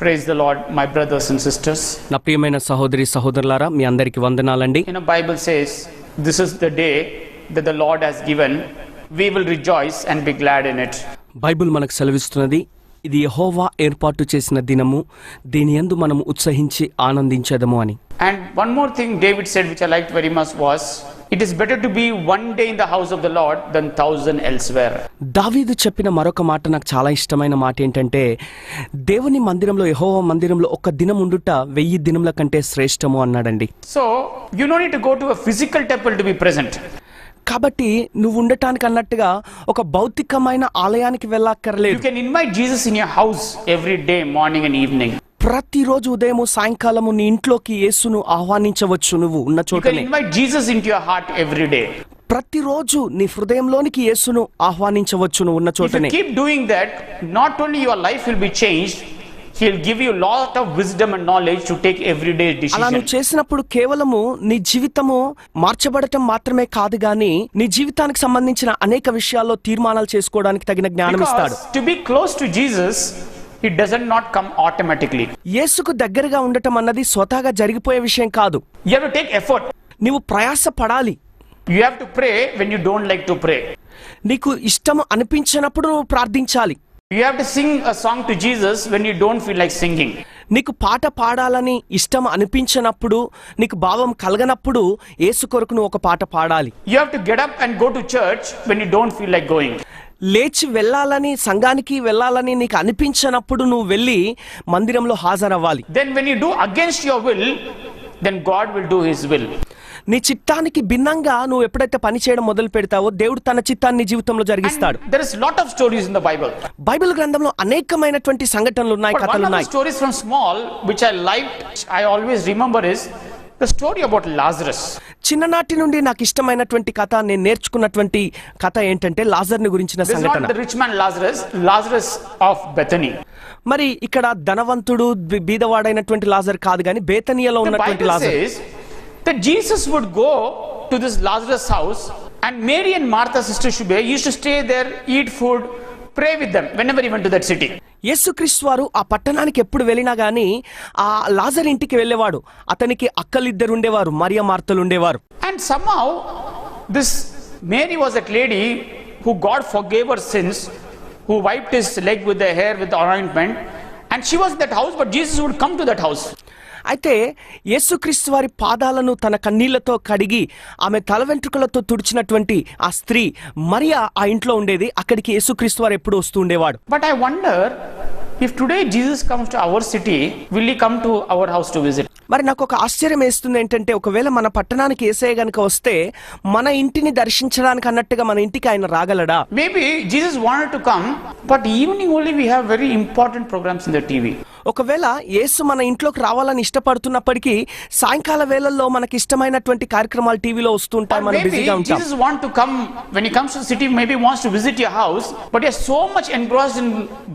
Praise the Lord, my brothers and sisters. నా ప్రియమైన సహోదరి సహోదరులారా, మీ అందరికి వందనాలండి. Bible says, this is the day that the Lord has given. We will rejoice and be glad in it. Bible మనకు సెలవిస్తున్నది, ఇది యెహోవా ఏర్పాటు చేసిన దినము, దీని యందు మనం ఉత్సహించి ఆనందించెదము అని. And one more thing David said, which I liked very much, was, it is better to be one day in the house of the Lord than 1,000 elsewhere. దావీదు చెప్పిన మరొక మాట నాకు చాలా ఇష్టమైన మాట ఏంటంటే, దేవుని మందిరంలో, యెహోవా మందిరంలో ఒక దినం ఉండుట 1000 దినముల కంటే శ్రేష్టము అన్నాడండి. So you don't need to go to a physical temple to be present. కాబట్టి నువ్వు ఉండటానికి అన్నట్టుగా ఒక భౌతికమైన ఆలయానికి వెళ్ళక్కర్లేదు. You can invite Jesus in your house every day, morning and evening. ప్రతిరోజు ఉదయము సాయంకాలము నీ ఇంట్లోకి యేసును ఆహ్వానించవచ్చు. నువ్వు ఉన్న You can చోటనే invite Jesus into your heart every day. ప్రతిరోజు నీ హృదయంలోనికి యేసును ఆహ్వానించవచ్చు నువ్వు ఉన్న If you చోటనే. keep doing that, not only your life will be changed, He'll give you a lot of wisdom and knowledge to take everyday అలా decisions. నువ్వు చేసినప్పుడు కేవలము నీ జీవితము మార్చబడటం మాత్రమే కాదు గాని నీ జీవితానికి సంబంధించిన అనేక విషయాల్లో తీర్మానాలు చేసుకోవడానికి తగిన జ్ఞానం ఇస్తాడు. Because to be close to Jesus, it doesn't not come automatically. యేసుకు దగ్గరగా ఉండటం అన్నది స్వతహాగా జరిగిపోయే విషయం కాదు. You have to take effort. నీవు ప్రయాస పడాలి. You have to pray when you don't like to pray. నీకు ఇష్టం అనిపించినప్పుడు నువ్వు ప్రార్థించాలి. You have to sing a song to Jesus when you don't feel like singing. నీకు పాట పాడాలని ఇష్టం అనిపించినప్పుడు, నీకు భావం కలగనప్పుడు యేసు కొరకు నువ్వు ఒక పాట పాడాలి. You have to get up and go to church when you don't feel like going. లేచి వెళ్ళాలని, సంఘానికి వెళ్ళాలని నీకు అనిపించినప్పుడు నువ్వు వెళ్ళి మందిరంలో హాజరవ్వాలి. Then when you do against your will, then God will do His will. నీ చిత్తానికి భిన్నంగా నువ్వు ఎప్పుడైతే పని చేయడం మొదలు పెడతావో దేవుడు తన చిత్తాన్ని నీ జీవితంలో జరిగిస్తాడు. And there is lot of stories in the Bible. Bible గ్రంథంలో అనేకమైనటువంటి సంఘటనలు ఉన్నాయి, But one కథలు of the ఉన్నాయి. stories from small which I liked, I always remember, is the story about Lazarus. చిన్ననాటి నుండి నాకు ఇష్టమైనటువంటి కథ, నేను నేర్చుకున్నటువంటి కథ ఏంటంటే లాజర్ని గురించిన This is సంఘటన. not the rich man Lazarus, Lazarus of Bethany. మరి ఇక్కడ ధనవంతుడు బీదవాడైనటువంటి లాజర్ కాదు గాని బేతనియలో The ఉన్నటువంటి Bible Lazar. says that Jesus would go to this Lazarus house, and Mary and Martha, sister Shubhe, used to stay there, eat food, pray with them whenever he went to that city. యేసుక్రీస్తు వారు ఆ పట్టణానికి ఎప్పుడు వెళ్ళినా గానీ ఆ లాజర్ ఇంటికి వెళ్ళేవాడు. అతనికి అక్కలిద్దరు ఉండేవారు, మరియ మార్తలు ఉండేవారు. And somehow this Mary was that lady who God forgave her sins, who wiped his leg with the hair with the ointment, and she was in that house, but Jesus would come to that house. అయితే యేసుక్రీస్తు వారి పాదాలను తన కన్నీళ్లతో కడిగి ఆమె తల వెంట్రుకలతో తుడిచినటువంటి ఆ స్త్రీ మరియా ఆ ఇంట్లో ఉండేది. అక్కడికి యేసుక్రీస్తు వారు ఎప్పుడు వస్తూ ఉండేవాడు. But I wonder, if today Jesus comes to our city, will he come to our house to visit? మరి నాకు ఒక ఆశ్చర్యం వేస్తుంది ఏంటంటే, ఒకవేళ మన పట్టణానికి యేసయ్య గనుక వస్తే మన ఇంటిని దర్శించడానికి అన్నట్టుగా మన ఇంటికి ఆయన రాగలడా? Maybe Jesus wanted to come, but evening only we have very important programs in the TV. ఒకవేళ యేసు మన ఇంట్లోకి రావాలని ఇష్టపడుతున్నప్పటికీ సాయంకాల వేళల్లో మనకి ఇష్టమైనటువంటి కార్యక్రమాలు టీవీలో వస్తుంటాయి, మనం Maybe బిజీగా ఉంటాం. Jesus want to come, when he comes to the city, maybe wants to visit your house, but you're so much engrossed in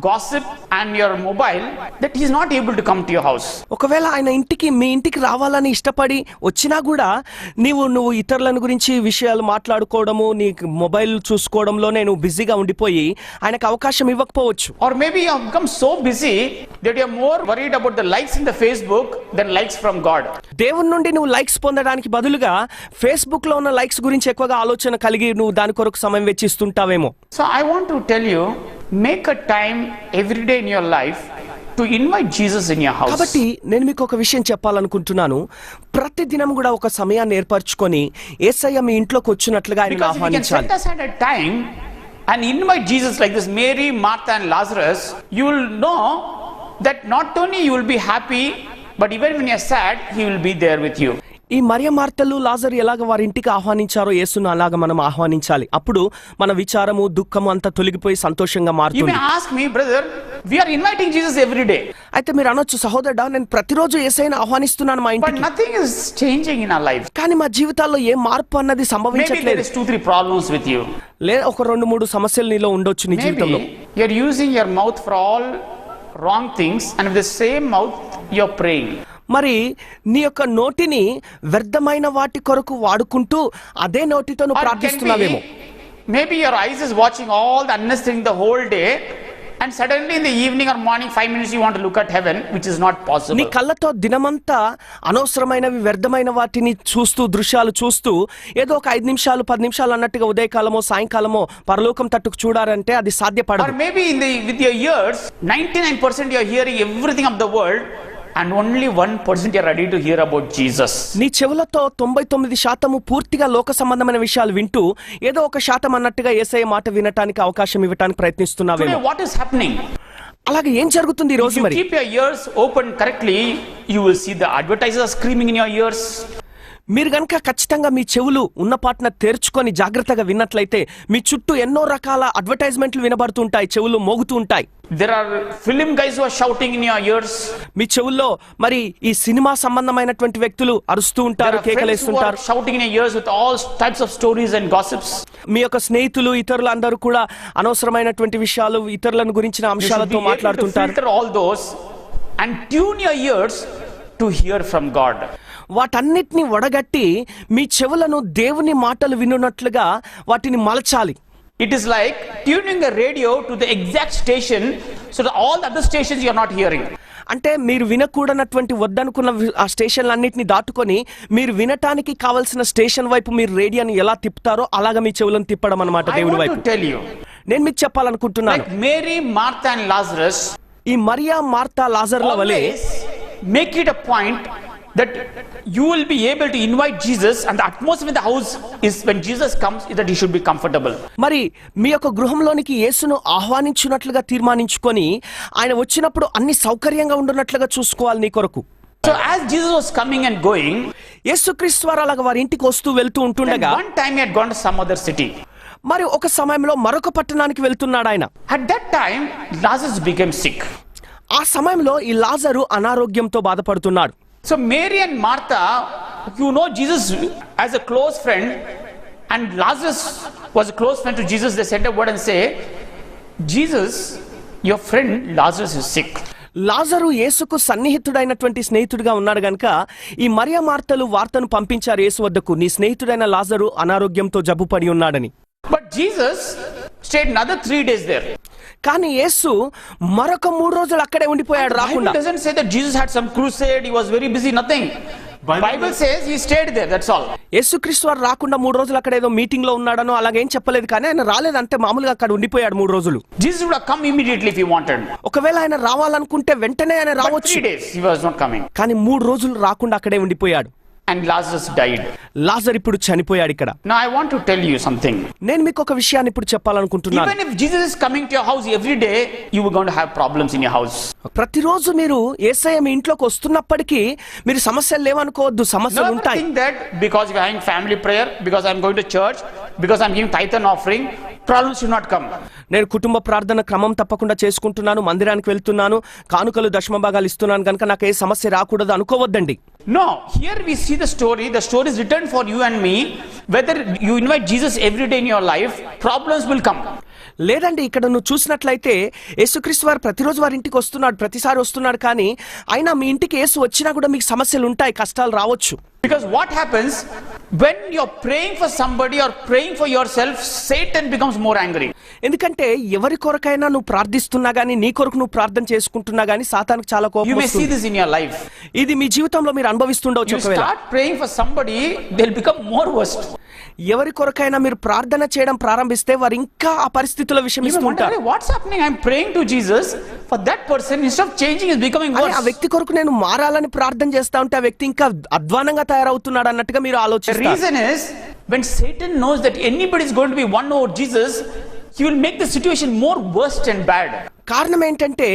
gossip and your mobile that he's not able to come to your house. ఒకవేళ ఆయన మీ ఇంటికి రావాలని ఇష్టపడి వచ్చినా కూడా నువ్వు ఇతరులను గురించి విషయాలు మాట్లాడుకోవడము, నీ మొబైల్ చూసుకోవడంలోనే నువ్వు బిజీగా ఉండిపోయి ఆయనకు అవకాశం ఇవ్వకపోవచ్చు. Or maybe you have become so busy that you're more worried about the likes in the Facebook than likes from God. దేవుని నుండి నువ్వు లైక్స్ పొందడానికి బదులుగా ఫేస్బుక్ లో ఉన్న లైక్స్ గురించి ఎక్కువగా ఆలోచన కలిగి నువ్వు దాని కొరకు సమయం వెచ్చిస్తుంటావేమో. So I want to tell you, make a time every day in your life to invite Jesus in your house. కాబట్టి నేను మీకు ఒక విషయం చెప్పాలనుకుంటున్నాను. ప్రతి దినం కూడా ఒక సమయాన్ని ఏర్పరచుకొని యేసయ్య మీ ఇంట్లోకి వచ్చినట్లుగా ఆయనను Because if you can ఆహ్వానించాలి. set aside a time and invite Jesus like this, Mary, Martha and Lazarus, you will know that not only you will be happy, but even when you're sad, he will be there with you. ఈ మరియ మార్తలు లాజరు ఎలాగ వారి ఇంటికి ఆహ్వానించారో యేసును అలాగ మనం ఆహ్వానించాలి. అప్పుడు మన విచారము, దుఃఖము అంతా తొలగిపోయి సంతోషంగా You మారుతుంది. may ask me, brother, we are inviting Jesus every day, అయితే మీరు అనొచ్చు, సహోదరుడా నేను ప్రతిరోజు యేసయ్యను ఆహ్వానిస్తున్నాను మా but ఇంటికి, nothing is changing in our lives. కానీ మా జీవితాల్లో ఏ మార్పు అన్నది Maybe there సంభవించట్లేదు. is 2-3 problems with you. లేదా ఒక 2-3 సమస్యలు నీలో ఉండొచ్చు నీ జీవితంలో. Maybe you're using your mouth for all wrong things, and with the same mouth you're praying. మరి నీ యొక్క నోటిని వ్యర్థమైన వాటి కొరకు వాడుకుంటూ అదే నోటితో నువ్వు Or it can ప్రార్థిస్తున్నావేమో. be, maybe your eyes is watching all the unnecessary thing the whole day, And suddenly in the evening or morning 5 minutes you want to look at heaven, which is not నీ possible. కళ్ళతో దినమంతా అనవసరమైనవి వ్యర్థమైన వాటిని చూస్తూ దృశ్యాలు చూస్తూ ఏదో ఒక 5 నిమిషాలు 10 నిమిషాలు అన్నట్టుగా ఉదయకాలమో సాయంకాలమో పరలోకం తట్టుకు చూడాలంటే అది Or సాధ్యపడదు. maybe with your ears 99% you are hearing everything of the world and only 1% you are ready to hear about Jesus. నీ చెవులతో 99% పూర్తిగా లోక సంబంధమైన విషయాలు వింటూ ఏదో 1% అన్నట్టుగా యేసయ్య మాట వినటానికి అవకాశం ఇవ్వటానికి Today ప్రయత్నిస్తున్నావేమో. what is happening? అలాగే ఏం జరుగుతుంది ఈ If రోజు you మరి? keep your ears open correctly, you will see the advertisers screaming in your ears. మీరు గనక ఖచ్చితంగా మీ చెవులు ఉన్న పాటన తెరుచుకొని జాగ్రత్తగా విన్నట్లయితే మీ చుట్టూ ఎన్నో రకాల అడ్వర్టైజ్మెంట్లు వినబడుతూ ఉంటాయి, చెవులు మోగుతూ ఉంటాయి. There are film guys who are shouting in your ears. మీ చెవుల్లో మరి ఈ సినిమా సంబంధమైనటువంటి వ్యక్తులు అరుస్తూ There ఉంటారు, are friends who are కేకలేస్తుంటారు. shouting in your ears with all types of stories and gossips. మీ యొక్క స్నేహితులు ఇతరులు అందరూ కూడా అనవసరమైనటువంటి విషయాలు ఇతరులను గురించిన You should అంశాలతో be able to మాట్లాడుతుంటారు. filter all those and tune your ears to hear from God. వాటన్నిటిని వడగట్టి మీ చెవులను దేవుని మాటలు వినున్నట్లుగా వాటిని మలచాలి. It is like tuning a radio to the exact station so that all the other stations you are not hearing. అంటే మీరు వినకూడనటువంటి వద్దనుకున్న ఆ స్టేషన్లన్నింటినీ దాటుకొని మీరు వినటానికి కావలసిన స్టేషన్ వైపు మీరు రేడియోని ఎలా తిప్పుతారో అలాగా మీ చెవులను తిప్పడం అన్నమాట I దేవుని want వైపు. to tell you, నేను మీకు చెప్పాలనుకుంటున్నాను, like Mary, Martha and Lazarus, ఈ మరియా మార్తా లాజర్ల వలె always make it a point that you will be able to invite Jesus, and the atmosphere in the house is when Jesus comes is that he should be comfortable. మరి మీ యొక్క గృహంలోనికి యేసును ఆహ్వానించున్నట్లుగా తీర్మానించుకొని ఆయన వచ్చినప్పుడు అన్ని సౌకర్యంగా ఉండున్నట్లుగా చూసుకోవాలి నీ కొరకు. So as Jesus was coming and going, యేసుక్రీస్తు వారు అలాగా వారి ఇంటికి వస్తూ వెళ్తూ then ఉంటుండగా one time he had gone to some other city. మరి ఒక సమయంలో మరొక పట్టణానికి వెళ్తున్నాడు ఆయన. At that time Lazarus became sick. ఆ సమయంలో ఈ లాజరు అనారోగ్యంతో బాధపడుతున్నాడు. So Mary and Martha, you know Jesus as a close friend, and Lazarus was a close friend to Jesus. They sent a word and say, Jesus, your friend Lazarus is sick. లాజరు యేసుకు సన్నిహితుడైనటువంటి స్నేహితుడిగా ఉన్నాడు గనుక ఈ మరియా మార్తలు వార్తను పంపించారు యేసు వద్దకు, నీ స్నేహితుడైన లాజరు అనారోగ్యంతో జబ్బుపడి ఉన్నాడని. But Jesus stayed another 3 days there. కానీ యేసు మరొక 3 రోజులు అక్కడే ఉండిపోయాడు రాకుండా. Bible doesn't say that Jesus had some crusade, he was very busy, nothing. Bible says he stayed there, that's all. యేసుక్రీస్తు వారు రాకుండా 3 రోజులు అక్కడ ఏదో మీటింగ్ లో ఉన్నాడనో అలాగేం చెప్పలేదు, కానీ ఆయన రాలేదు, అంతే మామూలుగా అక్కడ ఉండిపోయాడు 3 రోజులు. Jesus would have come immediately if he wanted. ఒకవేళ ఆయన రావాలనుకుంటే వెంటనే ఆయన But రావచ్చు, 3 days he was not coming. కానీ 3 రోజులు రాకుండా అక్కడే ఉండిపోయాడు. And Lazarus died. లాజర్ ఇప్పుడు చనిపోయాడు ఇక్కడ. Now I want to tell you something. నేను మీకు ఒక విషయాన్ని ఇప్పుడు చెప్పాలనుకుంటున్నాను. Even if Jesus is coming to your house every day, you are going to have problems in your house. ప్రతిరోజు మీరు యేసయ్య మీ ఇంట్లోకి వస్తున్నప్పటికీ మీరు సమస్యలు లేవనుకోవద్దు, సమస్యలు Never ఉంటాయి. think that because we are having family prayer, because I am going to church, because I am giving tithe and offering, problems should not come. నేను కుటుంబ ప్రార్థన క్రమం తప్పకుండా చేసుకుంటున్నాను, మందిరానికి వెళ్తున్నాను, కానుకలు దశమ భాగాలు ఇస్తున్నాను కనుక నాకు ఏ సమస్య రాకూడదు అనుకోవద్దండి. No, here we see the story is written for you and me. Whether you invite Jesus every day in your life, problems will come. లేదండి, ఇక్కడ నువ్వు చూసినట్లయితే యేసుక్రీస్తు వారు ప్రతిరోజు వారి ఇంటికి వస్తున్నాడు, ప్రతిసారి వస్తున్నాడు, కానీ అయినా మీ ఇంటికి యేసు వచ్చినా కూడా మీకు సమస్యలు ఉంటాయి, కష్టాలు రావచ్చు. Because what happens when you're praying for somebody or praying for yourself, Satan becomes more angry. ఎందుకంటే ఎవరి కొరకైనా నువ్వు ప్రార్థిస్తున్నా గానీ, నీ కొరకు నువ్వు ప్రార్థన చేసుకుంటున్నా గానీ సాతానుకు చాలా You కోపం may see వస్తుంది. this in your life. ఇది మీ జీవితంలో మీరు అనుభవిస్తుండవచ్చు. You ఒకవేళ start praying for somebody, they'll become more worst. ఎవరి కొరకైనా మీరు ప్రార్థన చేయడం ప్రారంభిస్తే వారు ఇంకా ఆ పరిస్థితుల్లో You may విషమిస్తూ wonder, ఉంటారు. what's happening? I'm praying to Jesus for that person. Instead of changing, is becoming అరే, worse. ఆ వ్యక్తి కొరకు నేను మారాలని ప్రార్థన చేస్తా ఉంటే ఆ వ్యక్తి ఇంకా అధ్వానంగా తయారవుతున్నాడు అన్నట్టుగా మీరు The ఆలోచిస్తారు. reason is, when Satan knows that anybody is going to be won over Jesus, he will make the situation more worse and bad. కారణం ఏంటంటే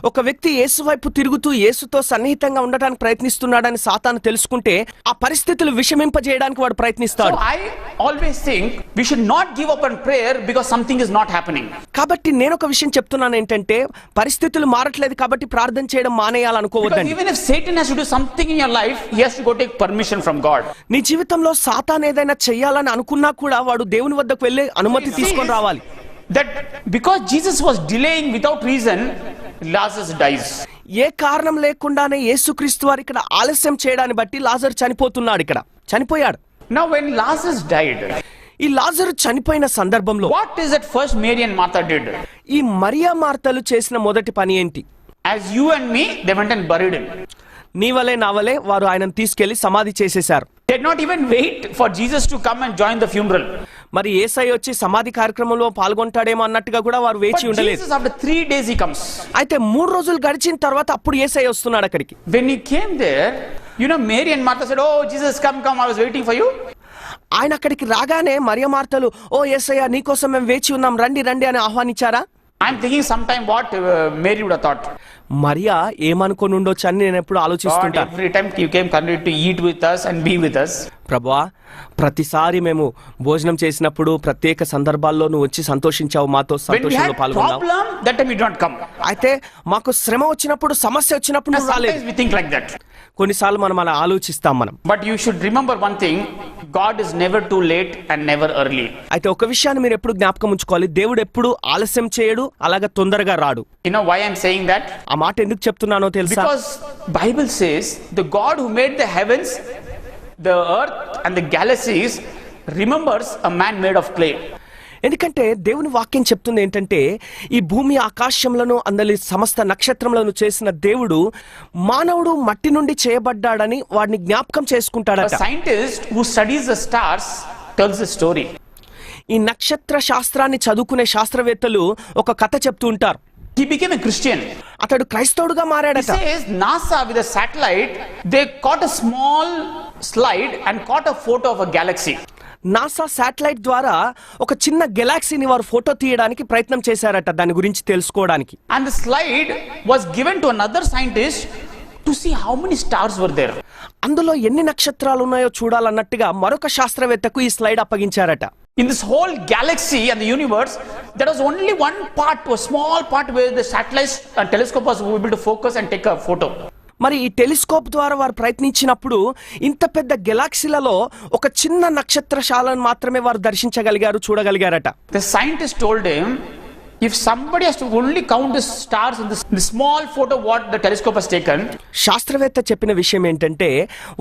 ఒక వ్యక్తి యేసు వైపు తిరుగుతూ యేసుతో సన్నిహితంగా ఉండటానికి ప్రయత్నిస్తున్నాడని సాతాను తెలుసుకుంటే ఆ పరిస్థితులు విషమింపజేయడానికి వాడు So ప్రయత్నిస్తాడు. I always think we should not give up on prayer because something is not happening. కాబట్టి నేను ఒక విషయం చెప్తున్నాను ఏంటంటే పరిస్థితులు మారట్లేదు కాబట్టి ప్రార్థన చేయడం Because మానేయాలనుకోవద్దండి. even if Satan has to do something in your life, he has to go take permission from God. నీ జీవితంలో సాతాను ఏదైనా చెయ్యాలని అనుకున్నా కూడా వాడు దేవుని వద్దకు వెళ్ళి అనుమతి తీసుకొని రావాలి. That because Jesus was delaying without reason, Lazarus dies. ఏ కారణం లేకుండానే యేసుక్రీస్తు వారు ఇక్కడ ఆలస్యం చేయడాన్ని బట్టి లాజరు చనిపోతున్నాడు, ఇక్కడ చనిపోయాడు. Now when Lazarus died, ఈ లాజరు చనిపోయిన సందర్భంలో what is that first Mary and Martha did? ఈ మరియా మార్తలు చేసిన మొదటి పని ఏంటి? As you and me, they went and buried him. నీ వలే నా వలే వారు ఆయనను తీసుకెళ్లి సమాధి చేసేశారు. They did not even wait for Jesus to come and join the funeral. మరి యేసయ్య వచ్చి సమాధి కార్యక్రమంలో పాల్గొంటాడేమో అన్నట్టుగా కూడా వారు వేచి But ఉండలేదు. Jesus, after 3 days, he comes. అయితే 3 రోజులు గడిచిన తర్వాత అప్పుడు యేసయ్య వస్తున్నాడు అక్కడికి. When he came there, Mary and Martha said, "Oh, Jesus, come, I was waiting for you." ఆయన అక్కడికి రాగానే మరియ మార్తలు, ఓ యేసయ్య నీకోసం మేము వేచి ఉన్నాం, రండి రండి అని ఆహ్వానించారా? I'm thinking sometime what Mary would have thought. Mariya ఏమనుకొని ఉండొచ్చు అని నేను ఎప్పుడు God, ఆలోచిస్తుంటా. every time you came to eat with us and be with us. ప్రభువా, ప్రతిసారి మేము భోజనం చేసినప్పుడు ప్రత్యేక సందర్భాల్లో నువ్వు వచ్చి సంతోషించావు, మాతో When we సంతోషంలో had పాల్గొన్నావు. problem, that time you did not come. అయితే మాకు శ్రమ వచ్చినప్పుడు, సమస్య వచ్చినప్పుడు నువ్వు రాలేదు. Sometimes we think like that. కొన్నిసార్లు మనం అలా ఆలోచిస్తాం మనం. But you should remember one thing, God is never too late and never early. అయితే ఒక విషయాన్ని మీరు ఎప్పుడు జ్ఞాపకం ఉంచుకోవాలి, దేవుడు ఎప్పుడు ఆలస్యం చేయడు, అలాగా తొందరగా రాడు. You know why I'm saying that? ఆ మాట ఎందుకు చెప్తున్నానో తెలుసా? Because Bible says the God who made the heavens, the earth and the galaxies remembers a man made of clay. ఎందుకంటే దేవుని వాక్యం చెప్తుంది ఏంటంటే, ఈ భూమి ఆకాశములను అందలి సమస్త నక్షత్రములను చేసిన దేవుడు మానవుడు మట్టి నుండి చేయబడ్డాడని వాడిని జ్ఞాపకం A చేసుకుంటాడట. scientist who studies the stars tells a story. ఈ నక్షత్ర శాస్త్రాన్ని చదువుకునే శాస్త్రవేత్తలు ఒక కథ చెప్తూ ఉంటారు. He became a Christian. అతడు క్రైస్తవుడుగా He మారాడట. says NASA with a satellite, they caught a small slide and caught a photo of a galaxy. NASA satellite ద్వారా ఒక చిన్న గెలాక్సీని వారు ఫోటో తీయడానికి ప్రయత్నం చేశారట, దాని గురించి తెలుసుకోవడానికి. And the slide was given to another scientist to see how many stars were there. అందులో ఎన్ని నక్షత్రాలు ఉన్నాయో చూడాలన్నట్టుగా మరొక శాస్త్రవేత్తకు ఈ slide అప్పగించారట. In this whole galaxy and the universe, there was only one part, a small part where the satellites and telescope was able to focus and take a photo. మరి ఈ telescope ద్వారా వారు ప్రయత్నించినప్పుడు ఇంత పెద్ద గెలాక్సీలలో ఒక చిన్న నక్షత్రశాలను మాత్రమే వారు దర్శించగలిగారు, చూడగలిగారట. The scientist told him, if somebody has to only count the stars in the small photo what the telescope has taken. శాస్త్రవేత్త చెప్పిన విషయం ఏంటంటే,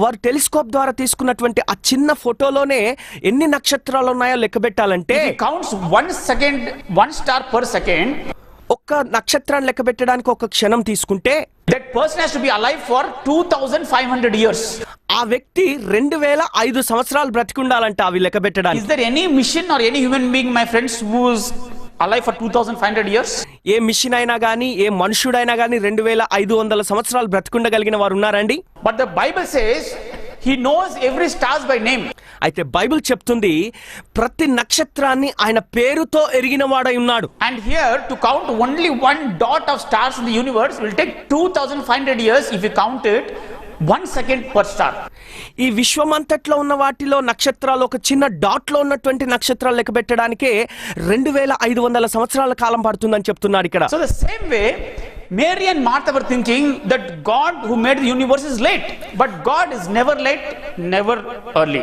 వారు టెలిస్కోప్ ద్వారా తీసుకున్నటువంటి ఆ చిన్న ఫోటోలోనే ఎన్ని నక్షత్రాలు ఉన్నాయో లెక్కబెట్టాలంటే, If he counts 1 star per second, ఒక్క నక్షత్రాన్ని లెక్క పెట్టడానికి ఒక క్షణం తీసుకుంటే that person has to be alive for 2500 years. ఆ వ్యక్తి 2005 సంవత్సరాలు బ్రతికుండాలంట అవి లెక్క పెట్టడానికి. Is there any mission or any human being, my friends, who is alive for 2500 years? ఏ మిషన్ అయినా గానీ, ఏ మనుషుడైనా గానీ 2500 సంవత్సరాలు బ్రతికుండగలిగిన వారు ఉన్నారండి? But the Bible says he knows every stars by name. అయితే బైబిల్ చెప్తుంది ప్రతి నక్షత్రాన్ని ఆయన పేరుతో ఎరిగిన వాడై ఉన్నాడు. And here to count only one dot of stars in the universe will take 2500 years if you count it 1 second per star. ఈ విశ్వమంతట్లో ఉన్న వాటిలో నక్షత్రాలు ఒక చిన్న డాట్ లో ఉన్నటువంటి నక్షత్రాలు లెక్క పెట్టడానికే 2500 సంవత్సరాల కాలం పడుతుందని చెప్తున్నాడు ఇక్కడ. So the same way Mary and Martha were thinking that God who made the universe is late, but God is never late, never early.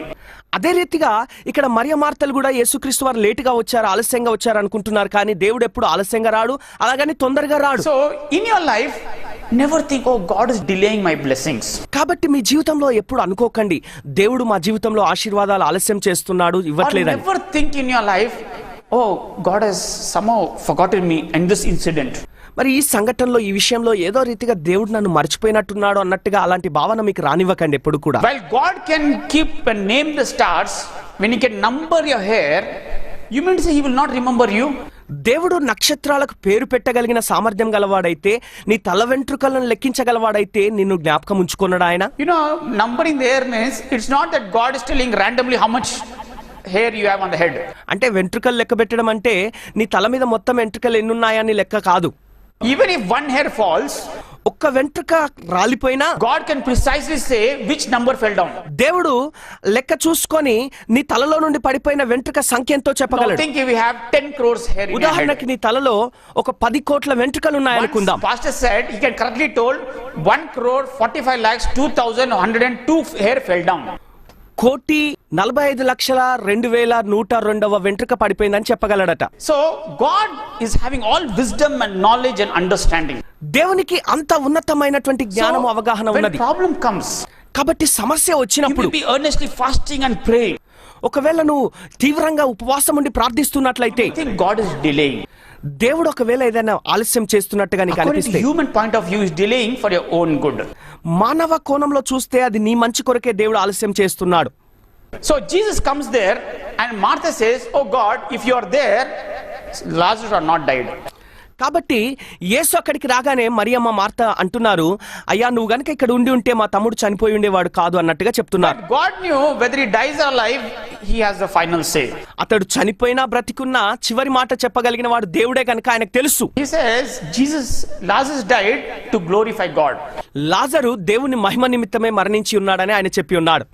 అదే రీతిగా ఇక్కడ మరియ మార్తలు కూడా యేసుక్రీస్తు వారు లేటుగా వచ్చారు, ఆలస్యంగా వచ్చారు అనుకుంటున్నారు, కానీ దేవుడు ఎప్పుడు ఆలస్యంగా రాడు, అలాగని తొందరగా రాడు. So in your life never think, oh God is delaying my blessings. కాబట్టి మీ జీవితంలో ఎప్పుడు అనుకోకండి దేవుడు మా జీవితంలో ఆశీర్వాదాలు ఆలస్యం చేస్తున్నాడు, Or ఇవ్వట్లేదని. never think in your life, oh God has somehow forgotten me in this incident. మరి ఈ సంఘటనలో, ఈ విషయంలో ఏదో రీతిగా దేవుడు నన్ను మర్చిపోయినట్టున్నాడు అన్నట్టుగా అలాంటి భావన మీకు రానివ్వకండి ఎప్పుడు కూడా. While God can keep and name the stars, when He can number your hair, you mean to say He will not remember you? దేవుడు నక్షత్రాలకు పేరు పెట్టగలిగిన సామర్థ్యం గలవాడైతే, నీ తల వెంట్రుకలను లెక్కించగలవాడైతే నిన్ను జ్ఞాపకం ఉంచుకున్నాడు ఆయన. Numbering the hair means it's not that God is telling randomly how much hair you have on the head. అంటే వెంట్రుకలు లెక్క పెట్టడం అంటే నీ తల మీద మొత్తం వెంట్రుకలు ఎన్నున్నాయని లెక్క కాదు. Even if one hair falls, ఒక్క వెంట్రుక రాలిపోయినా God can precisely say which number fell down. దేవుడు లెక్క చూసుకొని నీ తలలో నుండి పడిపోయిన వెంట్రుక సంఖ్య ఎంతో Now చెప్పగలడు. think if we have 10 crores hair in your head. ఉదాహరణకి నీ తలలో ఒక 10 కోట్ల వెంట్రుకలు ఉన్నాయనుకుందాం. Once pastor said, he can correctly told 1,45,02,102 hair fell down. 1,45,02,102 వెంట్రుక పడిపోయిందని చెప్పగలడట. So God is having all wisdom and knowledge and understanding. దేవునికి అంత ఉన్నతమైనటువంటి జ్ఞానము, అవగాహన when ఉన్నది. problem comes, కాబట్టి సమస్య you వచ్చినప్పుడు will be earnestly fasting and praying. ఒకవేళ నువ్వు తీవ్రంగా ఉపవాసం ఉండి ప్రార్థిస్తున్నట్లయితే I think God is delaying. దేవుడు ఒకవేళ ఏదైనా ఆలస్యం చేస్తున్నట్టుగా నీకు According to అనిపిస్తే human point of view, is delaying for your own good. మానవ కోణంలో చూస్తే అది నీ మంచి కొరకే దేవుడు ఆలస్యం చేస్తున్నాడు. So Jesus comes there and Martha says, "Oh God, if you are there, Lazarus had not died." కాబట్టి యేసు అక్కడికి రాగానే మరియమ్మ మార్త అంటున్నారు, అయ్యా నువ్వు గనక ఇక్కడ ఉండి ఉంటే మా తమ్ముడు చనిపోయి ఉండేవాడు కాదు అన్నట్టుగా చెప్తున్నారు. But God knew whether he dies or alive, he has the final say. అతడు చనిపోయినా బ్రతికున్నా చివరి మాట చెప్పగలిగిన వాడు దేవుడే కనుక ఆయనకు తెలుసు. He says, Lazarus died to glorify God. లాజరు దేవుని మహిమ నిమిత్తమే మరణించి ఉన్నాడని ఆయన చెప్పి ఉన్నాడు.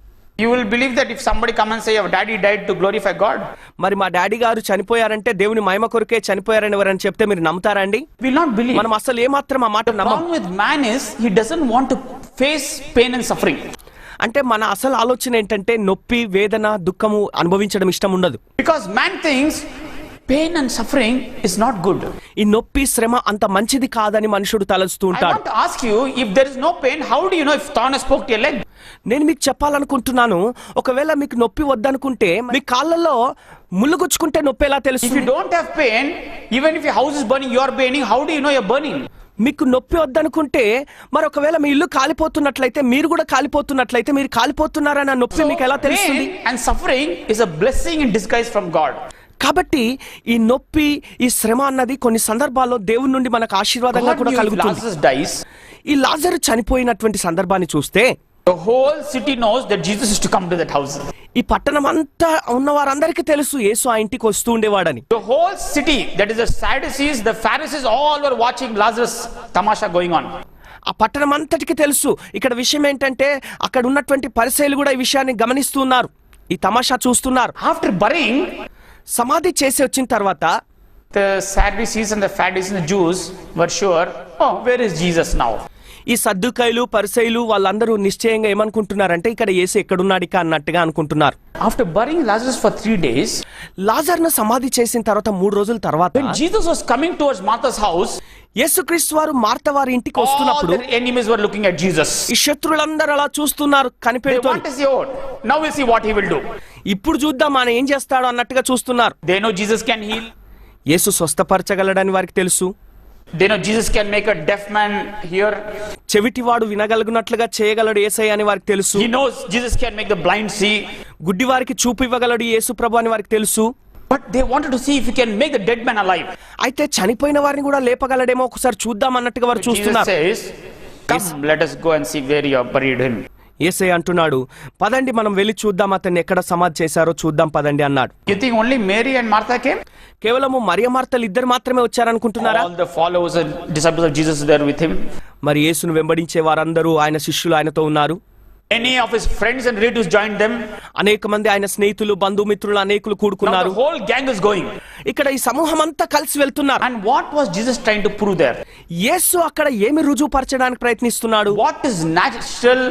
You will believe that if somebody come and say, "Your daddy died to glorify God," మరి మా డాడీ గారు చనిపోయారంటే దేవుని మహిమ కొరకే చనిపోయారని ఎవరని చెప్తే మీరు నమ్ముతారా అండి? we will not believe. మనం అసలు ఏమాత్రం ఆ మాట The నమ్మం. problem with man is he doesn't want to face pain and suffering. అంటే మన అసలు ఆలోచన ఏంటంటే నొప్పి, వేదన, దుఃఖము అనుభవించడం ఇష్టం ఉండదు. Because man thinks pain and suffering is not good. ఈ నొప్పి, శ్రమ అంత మంచిది కాదని మనుషుడు తలస్తూ I ఉంటాడు. want to ask you, if there is no pain, how do you know if thorn has poked your leg? నేను మీకు చెప్పాలనుకుంటున్నాను, ఒకవేళ మీకు నొప్పి వద్దనుకుంటే మీ కాళ్ళలో ముళ్ళు గుచ్చుకుంటే నొప్పి ఎలా If you తెలుస్తుంది? don't have pain, even if your house is burning, you are burning, how do you know you're burning? మీకు నొప్పి వద్దనుకుంటే మరి ఒకవేళ మీ ఇల్లు కాలిపోతున్నట్లయితే మీరు కూడా కాలిపోతున్నట్లయితే మీరు కాలిపోతున్నారని ఆ నొప్పి మీకు ఎలా తెలుస్తుంది? Pain and suffering is a blessing in disguise from God. కాబట్టి ఈ నొప్పి, ఈ శ్రమ అన్నది కొన్ని సందర్భాల్లో దేవుని నుండి మనకు ఆశీర్వాదంగా God కూడా knew if కలుగుతుంది. Lazarus dies, ఈ లాజరు చనిపోయినటువంటి సందర్భాన్ని చూస్తే the whole city knows that Jesus is to come to that house. ఈ పట్టణం అంతా ఉన్న వారందరికీ తెలుసు యేసు ఆ ఇంటికి వస్తూ ఉండేవాడని. The whole city, that is the Sadducees, the Pharisees, all were watching Lazarus tamasha going on. ఆ పట్టణం అంతటికి తెలుసు. ఇక్కడ విషయం ఏంటంటే అక్కడ ఉన్నటువంటి పరిసయ్యులు కూడా ఈ విషయాన్ని గమనిస్తూ ఉన్నారు, ఈ తమాషా చూస్తున్నారు. After burying, సమాధి చేసి వచ్చిన తర్వాత the Sadducees and the Pharisees and the Jews were sure, "Oh, where is Jesus now?" ఈ సద్దుకైలు, పరిసయ్యులు వాళ్ళందరూ నిశ్చయంగా ఏమనుకుంటున్నారంటే ఇక్కడ యేసు ఎక్కడున్నాడిక అన్నట్టుగా అనుకుంటున్నారు. After burying Lazarus for 3 days, లాజర్ను సమాధి చేసిన తర్వాత 3 రోజుల తర్వాత when Jesus was coming towards Martha's house, యేసుక్రీస్తు వారు మార్త వారి ఇంటికి all వస్తున్నప్పుడు their enemies were looking at Jesus. ఈ శత్రులందరూ అలా చూస్తున్నారు They కనిపెడుతూ. want to see, "Oh, now we'll see what he will do." ఇప్పుడు చూద్దాం ఆయన ఏం చేస్తాడో అన్నట్టుగా చూస్తున్నారు. They know Jesus can heal. యేసు స్వస్థపరచగలడని వారికి తెలుసు. They know Jesus can make a deaf man hear. చెవిటివాడు వినగలుగునట్లుగా చేయగలడు యేసయ్య అని వారికి తెలుసు. He knows Jesus can make the blind see. గుడ్డి వారికి చూపు ఇవ్వగలడు యేసు ప్రభు అని వారికి తెలుసు. But they wanted to see if he can make the dead man alive. అయితే చనిపోయిన వారిని కూడా లేపగలడేమో ఒకసారి చూద్దాం అన్నట్టుగా వారు Jesus చూస్తున్నారు. says, "Come, let us go and see where you have buried him." యేసయ్య అంటున్నాడు, పదండి మనం వెళ్ళి చూద్దాం అతన్ని ఎక్కడ సమాధి చేశారో చూద్దాం పదండి అన్నాడు. You think only Mary and Martha came? కేవలము మరియ మార్తలు ఇద్దరు మాత్రమే వచ్చారనుకుంటున్నారా? All the followers and disciples of Jesus are there with him. మరి యేసును వెంబడించే వారందరూ ఆయన శిష్యులు ఆయనతో ఉన్నారు. Many of his friends and relatives joined them. అనేక మంది ఆయన స్నేహితులు, బంధుమిత్రులు అనేకులు Now కూడుకున్నారు. the whole gang is going. ఇక్కడ ఈ సమూహం అంతా కలిసి వెళ్తున్నారు. And what was Jesus trying to prove there? యేసు అక్కడ ఏమి రుజువుపరచడానికి ప్రయత్నిస్తున్నాడు? What is natural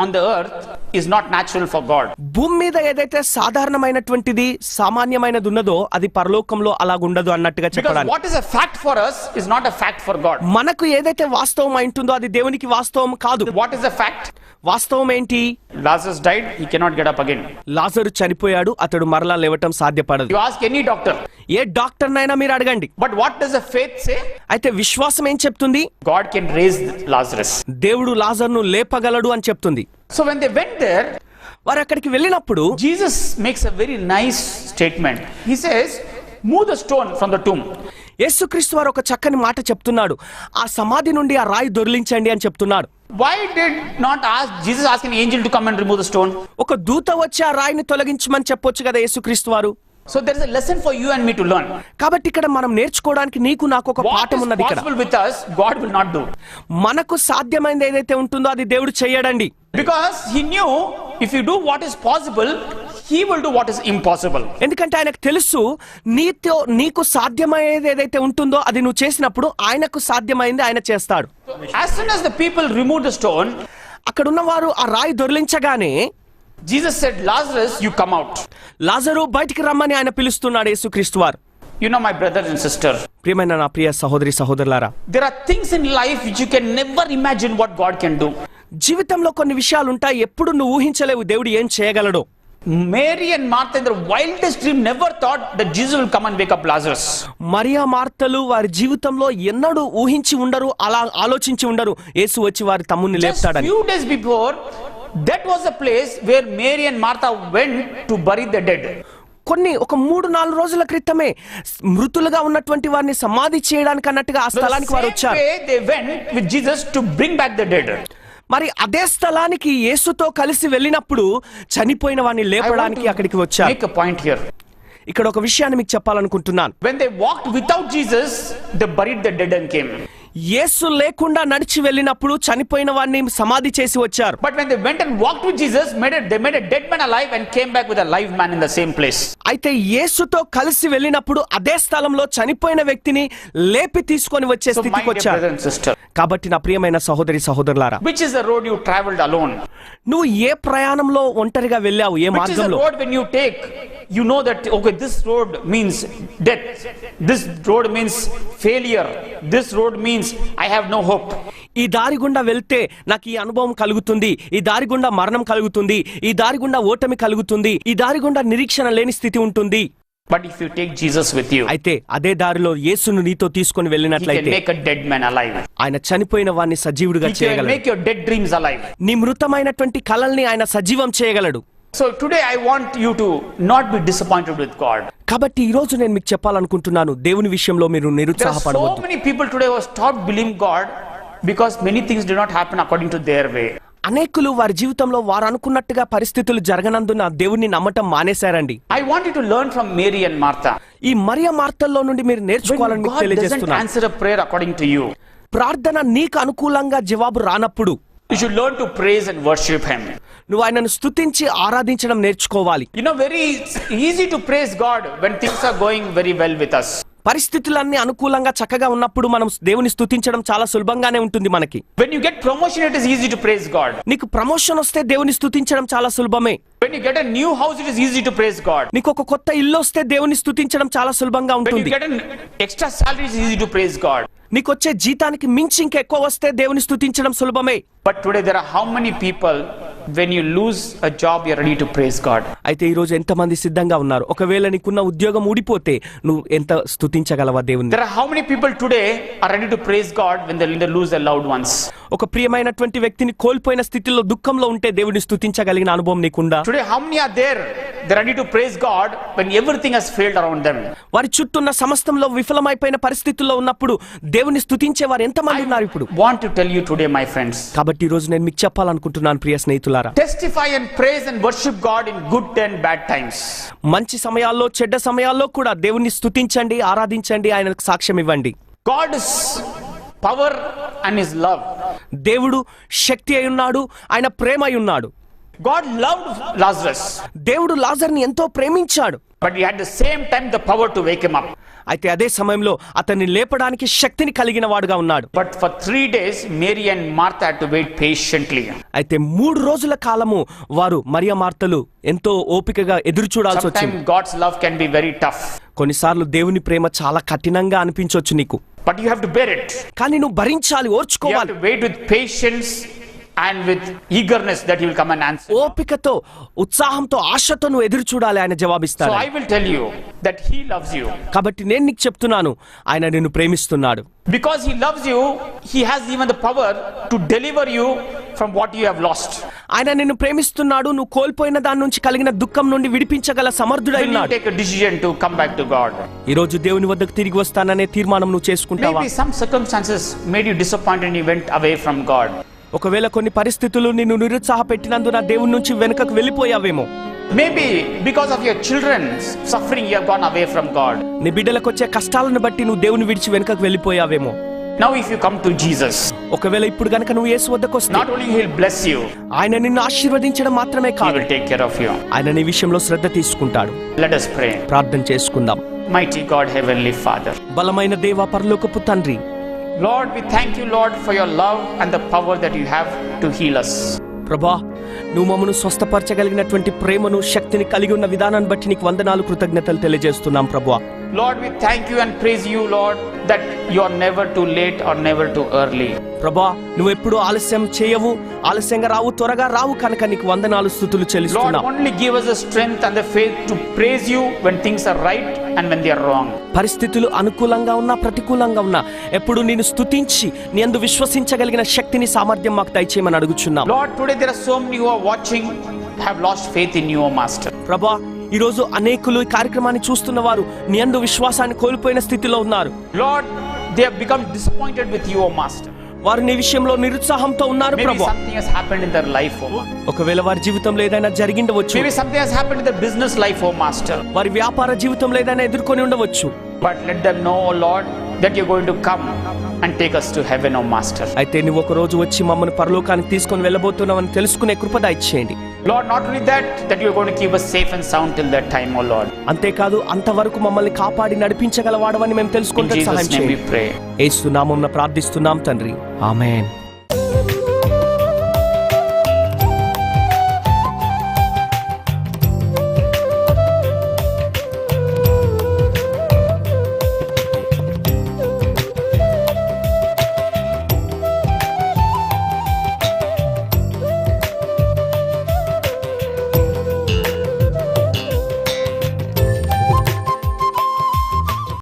on the earth is not natural for God. భూమి మీద ఏదైతే సాధారణమైనటువంటిది, సామాన్యమైనది ఉన్నదో అది పరలోకంలో అలాగుండదు అన్నట్టుగా Because చెప్పడానికి. what is a fact for us is not a fact for God. మనకు ఏదైతే వాస్తవం అయింటుందో అది దేవునికి వాస్తవం కాదు. What is the fact? వాస్తవం ఏంటి? Lazarus died, he cannot get up again. లాజరు చనిపోయాడు, అతడు మరలా లేవటం సాధ్యపడదు. You ask any doctor. ఏ డాక్టర్నైనా మీరు అడగండి. But what does the faith say? అయితే విశ్వాసం ఏం చెప్తుంది? God can raise Lazarus. దేవుడు లాజర్ను లేపగలడు అని చెప్తుంది. So when they went there, వారు అక్కడికి వెళ్ళినప్పుడు Jesus makes a very nice statement. He says, "Move the stone from the tomb." యేసుక్రీస్తు వారు ఒక చక్కని మాట చెప్తున్నాడు. ఆ సమాధి నుండి ఆ రాయి దొర్లించండి అని చెప్తున్నాడు. Why did not Jesus ask an angel to come and remove the stone? ఒక దూత వచ్చి ఆ రాయిని తొలగించమని చెప్పొచ్చు కదా యేసుక్రీస్తు వారు. So there is a lesson for you and me to learn. కాబట్టి ఇక్కడ మనం నేర్చుకోవడానికి నీకు నాకు ఒక What పాఠం is ఉన్నది ఇక్కడ. possible with us, God will not do. మనకు సాధ్యమైనది ఏదైతే ఉంటుందో అది దేవుడు చెయ్యడండి. Because he knew if you do what is possible, he will do what is impossible. ఎందుకంటే ఆయనకు తెలుసు నీకు సాధ్యమయ్యేది ఏదైతే ఉంటుందో అది నువ్వు చేసినప్పుడు ఆయనకు సాధ్యమైంది ఆయన చేస్తాడు. As soon as the people removed the stone, అక్కడ ఉన్నవారు ఆ రాయి దొర్లించగానే Jesus said, "Lazarus, you come out." లాజరు బయటికి రమ్మని ఆయన పిలుస్తున్నాడు యేసుక్రీస్తు వారు. You know, my brother and sister, ప్రియమైన నా ప్రియ సహోదరి సహోదరులారా, there are things in life which you can never imagine what God can do. జీవితంలో కొన్ని విషయాలు ఉంటాయి, ఎప్పుడు నువ్వు ఊహించలేవు దేవుడు ఏం చేయగలడో. Mary and Martha in their wildest dream never thought that Jesus will come and wake up Lazarus. Mariya మార్తలు వారి జీవితంలో ఎన్నడూ ఊహించి ఉండరు, అలా ఆలోచించి ఉండరు యేసు వచ్చి వారి తమ్ముని Just లేపుతాడని. few days before, that was the place where Mary and Martha went to bury the dead. ఒక 3-4 రోజుల క్రితమే మృతులుగా ఉన్నటువంటి వారిని సమాధి చేయడానికి అన్నట్టుగా ఆ స్థలానికి వారు వచ్చారు. The same way they went with Jesus to bring back the dead. మరి అదే స్థలానికి యేసుతో కలిసి వెళ్ళినప్పుడు చనిపోయిన వారిని లేపడానికి అక్కడికి వచ్చారు. Make a point here. ఇక్కడ ఒక విషయాన్ని మీకు చెప్పాలనుకుంటున్నాను. When they walked without Jesus, they buried the dead and came. యేసు లేకుండా నడిచి వెళ్ళినప్పుడు చనిపోయిన వారిని సమాధి చేసి వచ్చారు. But when they went and walked with Jesus, they made a dead man alive and came back with a live man in the same place. అయితే యేసుతో కలిసి వెళ్ళినప్పుడు అదే స్థలంలో చనిపోయిన వ్యక్తిని లేపి తీసుకొని వచ్చే స్థితికి వచ్చారు. కాబట్టి నా ప్రియమైన సహోదరి సహోదరులారా, which is the road you traveled alone? నువ్వు ఏ ప్రయాణంలో ఒంటరిగా వెళ్ళావు, ఏ మార్గంలో? Which is the road when you take, you know that okay, this road means death, this road means failure, this road means I have no hope. ఈ దారి గుండా వెళ్తే నాకు ఈ అనుభవం కలుగుతుంది, ఈ దారి గుండా మరణం కలుగుతుంది, ఈ దారి గుండా ఓటమి కలుగుతుంది, ఈ దారి గుండా నిరీక్షణ లేని స్థితి ఉంటుంది. But if you take Jesus with you, అయితే అదే దారిలో యేసును నీతో తీసుకొని వెళ్ళినట్లయితే he can make a dead man alive. ఆయన చనిపోయిన వారిని సజీవుడిగా He can చేయగలడు. make your dead dreams alive. నీ మృతమైనటువంటి కలల్ని ఆయన సజీవం చేయగలడు. So today I want you to not be disappointed with God. కాబట్టి ఈ రోజు నేను మీకు చెప్పాలనుకుంటున్నాను, దేవుని విషయంలో మీరు There are so నిరుత్సాహపడవద్దు. many people today who have stopped believing God because many things did not happen according to their way. అనేకులు వారి జీవితంలో వారు అనుకున్నట్టుగా పరిస్థితులు జరగనందున దేవుణ్ణి నమ్మటం మానేశారండి. I want you to learn from Mary and Martha. ఈ మరియ మార్తల్లో నుండి మీరు నేర్చుకోవాలని When మీకు God doesn't తెలియజేస్తున్నాను. answer a prayer according to you, ప్రార్థన నీకు అనుకూలంగా జవాబు రానప్పుడు you should learn to praise and worship Him. నువ్వు ఆయనను స్తుతించి ఆరాధించడం నేర్చుకోవాలి. You know, very easy to praise God when things are going very well with us. పరిస్థితులన్నీ అనుకూలంగా చక్కగా ఉన్నప్పుడు మనం దేవుని స్తుతించడం చాలా సులభంగానే ఉంటుంది మనకి. When you get promotion, it is easy to praise God. నీకు ప్రమోషన్ వస్తే దేవుని స్తుతించడం చాలా సులభమే. When you get a new house, it is easy to praise God. నీకు ఒక కొత్త ఇల్లు వస్తే దేవుని స్తుతించడం చాలా సులభంగా When you ఉంటుంది. get an extra salary, it is easy to praise God. నీకు వచ్చే జీతానికి మించి ఇంకెక్కువ వస్తే దేవుని స్తుతించడం సులభమే. But today there are how many people, when you lose a job, you are ready to praise God. అయితే ఈ రోజు ఎంతమంది సిద్ధంగా ఉన్నారు? ఒకవేళ నీకున్న ఉద్యోగం ఊడిపోతే నువ్వు ఎంత స్తుతించగలవా దేవుని? There are how many people today are ready to praise God when they lose their loved ones? ఒక ప్రియమైనటువంటి వ్యక్తిని కోల్పోయిన స్థితిలో దుఃఖంలో ఉంటే దేవుని స్తుతించగలిగిన అనుభవం నీకుందా? Today how many are there? They are ready to praise God when everything has failed around them. వారి చుట్టూన్న సమస్తంలో విఫలమైపోయిన పరిస్థితుల్లో ఉన్నప్పుడు దేవుని స్తుతించే వారు ఎంతమంది ఉన్నారు ఇప్పుడు? Want to tell you today, my friends. కాబట్టి ఈ రోజు నేను మీకు చెప్పాలనుకుంటున్నాను ప్రియ స్నేహితులారా, Testify and praise and worship God in good and bad times. మంచి సమయాల్లో చెడ్డ సమయాల్లో కూడా దేవుని స్తుతించండి, ఆరాధించండి, ఆయనకు సాక్ష్యం ఇవ్వండి. God is power and His love. దేవుడు శక్తి అయి ఉన్నాడు, ఆయన ప్రేమ అయి ఉన్నాడు. God loved Lazarus, దేవుడు లాజర్ని ఎంతో ప్రేమించాడు. but He had the same time the power to wake him up. అయితే అదే సమయంలో అతన్ని లేపడానికి శక్తిని కలిగిన వాడుగా ఉన్నాడు. But for 3 days, Mary and Martha had to wait patiently. అయితే 3 రోజుల కాలము వారు మరియ మార్తలు ఎంతో ఓపికగా ఎదురు చూడాల్సి వచ్చింది. Sometimes God's love can be very tough. కొన్నిసార్లు దేవుని ప్రేమ చాలా కఠినంగా అనిపించవచ్చు నీకు, But you have to bear it. కానీ నువ్వు భరించాలి, You have ఓర్చుకోవాలి. to wait with patience and with eagerness that He will come and answer. ఓపికతో, ఉత్సాహంతో, ఆశతో నువ్వు ఎదురు చూడాలి, ఆయన So జవాబిస్తాడు. I will tell you that He loves you. కాబట్టి నేను నీకు చెప్తున్నాను, ఆయన నిన్ను ప్రేమిస్తున్నాడు. Because He loves you, He has even the power to deliver you from what you have lost. ఆయన నిన్ను ప్రేమిస్తున్నాడు, నువ్వు కోల్పోయిన దాని నుంచి కలిగిన దుఃఖం నుండి విడిపించగల సమర్థుడై When you ఉన్నాడు. take a decision to come back to God, ఈ రోజు దేవుని వద్దకు తిరిగి వస్తాననే తీర్మానం నువ్వు చేసుకుంటావా? maybe some circumstances made you disappointed and you went away from God. ఒకవేళ కొన్ని పరిస్థితులు నిన్ను నిరుత్సాహపెట్టినందున దేవుని నుంచి వెనుకకు వెళ్ళిపోయావేమో. Maybe because of your children's suffering, you have gone away from God. నీ బిడ్డలకు వచ్చే కష్టాలను బట్టి నువ్వు దేవుని విడిచి వెనుకకు వెళ్ళిపోయావేమో. Now if you come to Jesus, ఒకవేళ ఇప్పుడు గనక నువ్వు యేసు వద్దకు వస్తే not only He will bless you, ఆయన నిన్ను ఆశీర్వదించడం మాత్రమే He కాదు, will take care of you. ఆయన నీ విషయంలో శ్రద్ధ తీసుకుంటాడు. Let us pray. ప్రార్థన చేసుకుందాం. Mighty God, Heavenly Father, బలమైన దేవ, పరలోకపు తండ్రి, Lord, we thank you, Lord, for your love and the power that you have to heal us. ప్రభా, నువ్వు మమ్మను స్వస్థపరచగలిగినటువంటి ప్రేమను, శక్తిని కలిగి ఉన్న విధానాన్ని బట్టి నీకు వందనాలు, కృతజ్ఞతలు తెలియజేస్తున్నాం ప్రభువా. Lord, we thank you and praise you, Lord, that you are never too late or never too early. ప్రభా నువ్వు ఎప్పుడు ఆలస్యం చేయవు, ఆలస్యంగా రావు, త్వరగా రావు కనుక నీకు వందనాలు స్తుతులు Lord, చెల్లిస్తున్నాం. only give us the strength and the faith to praise you when things are right and when they are wrong. పరిస్థితులు అనుకూలంగా ఉన్నా ప్రతికూలంగా ఉన్నా ఎప్పుడు నేను స్తుతించి నీ యందు విశ్వసించగలిగిన శక్తిని సామర్థ్యం మాకు దయచేయమని అడుగుచున్నాం. Lord, today there are so many who are watching, have lost faith in you, O Master. ప్రభా ఈ రోజు అనేకులు ఈ కార్యక్రమాన్ని చూస్తున్న వారు నీ యందు విశ్వాసాన్ని కోల్పోయిన స్థితిలో ఉన్నారు. Lord, they have become disappointed with you, O Master. వారు నీ విషయంలో నిరుత్సాహంతో ఉన్నారు Maybe ప్రభా. something has happened in their life, O Master. ఒకవేళ వారి జీవితంలో ఏదైనా జరిగిండవచ్చు, Maybe something has happened in their business life, O Master. వారి వ్యాపార జీవితంలో ఏదైనా ఎదుర్కొని ఉండవచ్చు. But let them know, O Lord, that you're going to come and take us to heaven, O Master. అయితే నువ్వు ఒక రోజు వచ్చి మమ్మల్ని పరలోకానికి తీసుకొని వెళ్ళబోతున్నావని తెలుసుకునే కృప దయచేయండి. Lord, not only that you're going to keep us safe and sound till that time, O Lord. అంతేకాదు అంతవరకు మమ్మల్ని కాపాడి నడిపించగలవాడవని మేము In తెలుసుకుంటే Jesus' సహాయం name we చేయండి. pray. యేసు నామమున ప్రార్థిస్తున్నాం తండ్రి, ఆమేన్.